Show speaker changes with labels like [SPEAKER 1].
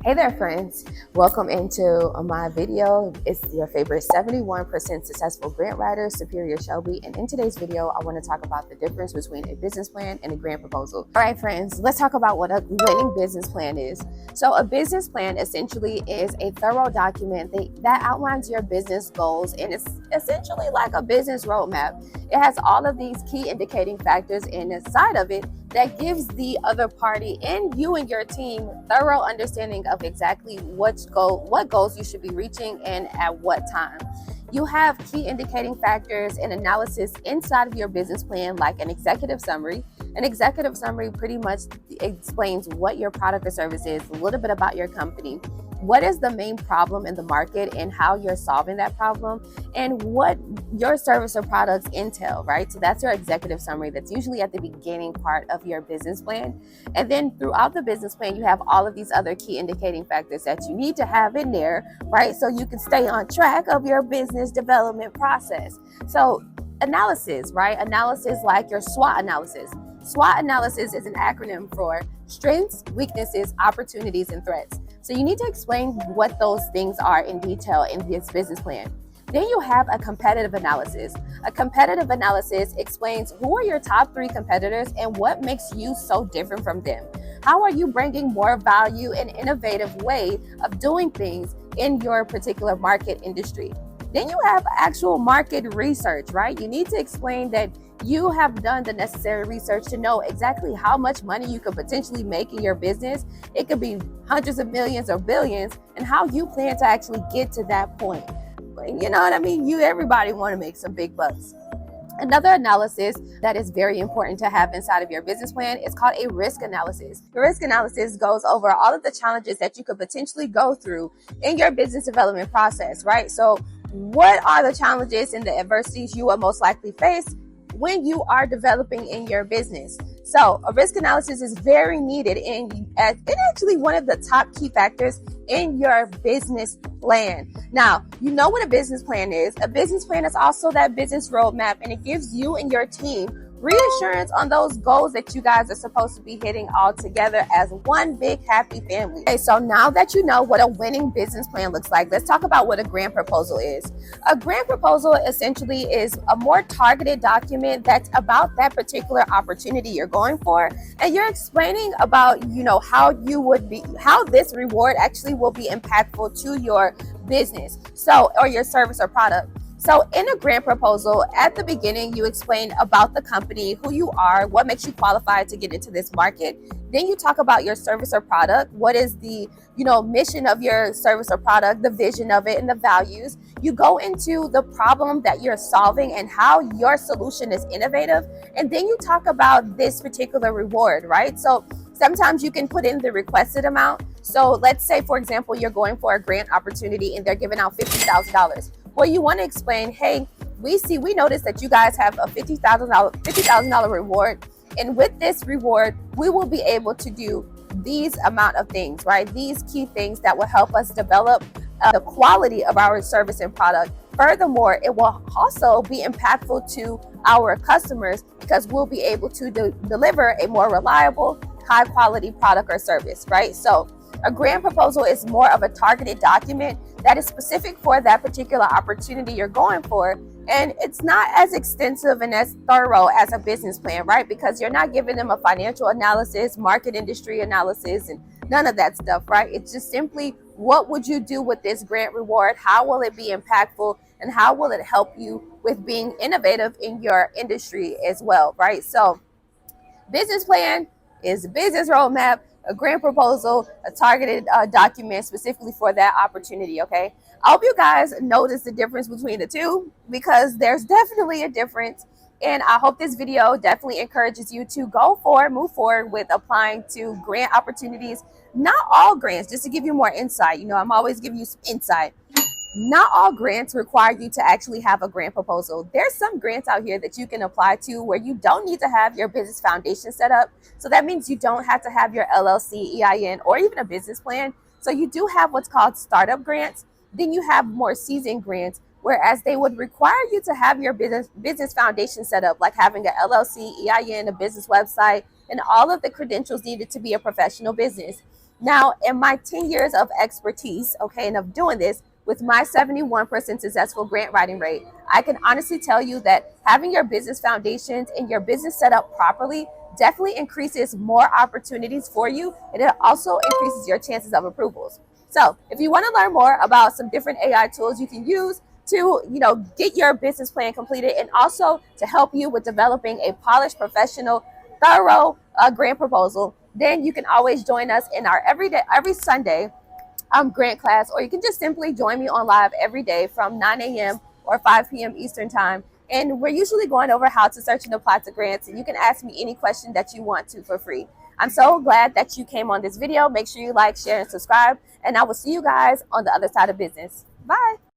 [SPEAKER 1] Hey there, friends. Welcome into my video. It's your favorite 71% successful grant writer, Superior Shelby. And in today's video, I want to talk about the difference between a business plan and a grant proposal. All right, friends, let's talk about what a winning business plan is. So a business plan essentially is a thorough document that outlines your business goals, and it's essentially like a business roadmap. It has all of these key indicating factors inside of it that gives the other party and you and your team thorough understanding of exactly what goals you should be reaching and at what time. You have key indicating factors and analysis inside of your business plan, like an executive summary. An executive summary pretty much explains what your product or service is, a little bit about your company, what is the main problem in the market and how you're solving that problem, and what your service or products entail, right? So that's your executive summary. That's usually at the beginning part of your business plan. And then throughout the business plan, you have all of these other key indicating factors that you need to have in there, right? So you can stay on track of your business development process. So analysis, right? Analysis like your SWOT analysis. SWOT analysis is an acronym for strengths, weaknesses, opportunities, and threats. So you need to explain what those things are in detail in this business plan. Then you have a competitive analysis. A competitive analysis explains who are your top 3 competitors and what makes you so different from them. How are you bringing more value and innovative way of doing things in your particular market industry? Then you have actual market research, right? You need to explain that you have done the necessary research to know exactly how much money you could potentially make in your business. It could be hundreds of millions or billions, and how you plan to actually get to that point. You know what I mean? Everybody want to make some big bucks. Another analysis that is very important to have inside of your business plan is called a risk analysis. The risk analysis goes over all of the challenges that you could potentially go through in your business development process, right? So what are the challenges and the adversities you will most likely face when you are developing in your business? So a risk analysis is very needed, and it's actually one of the top key factors in your business plan. Now, you know what a business plan is. A business plan is also that business roadmap, and it gives you and your team reassurance on those goals that you guys are supposed to be hitting all together as one big happy family. Okay, so now that you know what a winning business plan looks like, let's talk about what a grant proposal is. A grant proposal essentially is a more targeted document that's about that particular opportunity you're going for, and you're explaining about, how this reward actually will be impactful to your business, or your service or product. So in a grant proposal, at the beginning, you explain about the company, who you are, what makes you qualified to get into this market. Then you talk about your service or product. What is the, mission of your service or product, the vision of it, and the values. You go into the problem that you're solving and how your solution is innovative. And then you talk about this particular reward, right? So sometimes you can put in the requested amount. So let's say, for example, you're going for a grant opportunity and they're giving out $50,000. Well, you want to explain, hey, we noticed that you guys have a $50,000 reward. And with this reward, we will be able to do these amount of things, right? These key things that will help us develop the quality of our service and product. Furthermore, it will also be impactful to our customers because we'll be able to deliver a more reliable, high quality product or service, right? So a grant proposal is more of a targeted document that is specific for that particular opportunity you're going for. And it's not as extensive and as thorough as a business plan, right? Because you're not giving them a financial analysis, market industry analysis, and none of that stuff, right? It's just simply, what would you do with this grant reward? How will it be impactful? And how will it help you with being innovative in your industry as well, right? So business plan is a business roadmap. A grant proposal, a targeted document specifically for that opportunity, okay? I hope you guys notice the difference between the two, because there's definitely a difference. And I hope this video definitely encourages you to move forward with applying to grant opportunities. Not all grants, just to give you more insight. I'm always giving you some insight. Not all grants require you to actually have a grant proposal. There's some grants out here that you can apply to where you don't need to have your business foundation set up. So that means you don't have to have your LLC, EIN, or even a business plan. So you do have what's called startup grants. Then you have more seasoned grants, whereas they would require you to have your business foundation set up, like having an LLC, EIN, a business website, and all of the credentials needed to be a professional business. Now, in my 10 years of expertise, okay, and of doing this with my 71% successful grant writing rate, I can honestly tell you that having your business foundations and your business set up properly definitely increases more opportunities for you, and it also increases your chances of approvals. So, if you want to learn more about some different AI tools you can use to, get your business plan completed, and also to help you with developing a polished, professional, thorough grant proposal, then you can always join us in our every Sunday grant class, or you can just simply join me on live every day from 9 a.m. or 5 p.m. Eastern time. And we're usually going over how to search and apply to grants, and you can ask me any question that you want to for free. I'm so glad that you came on this video. Make sure you like, share, and subscribe, and I will see you guys on the other side of business. Bye.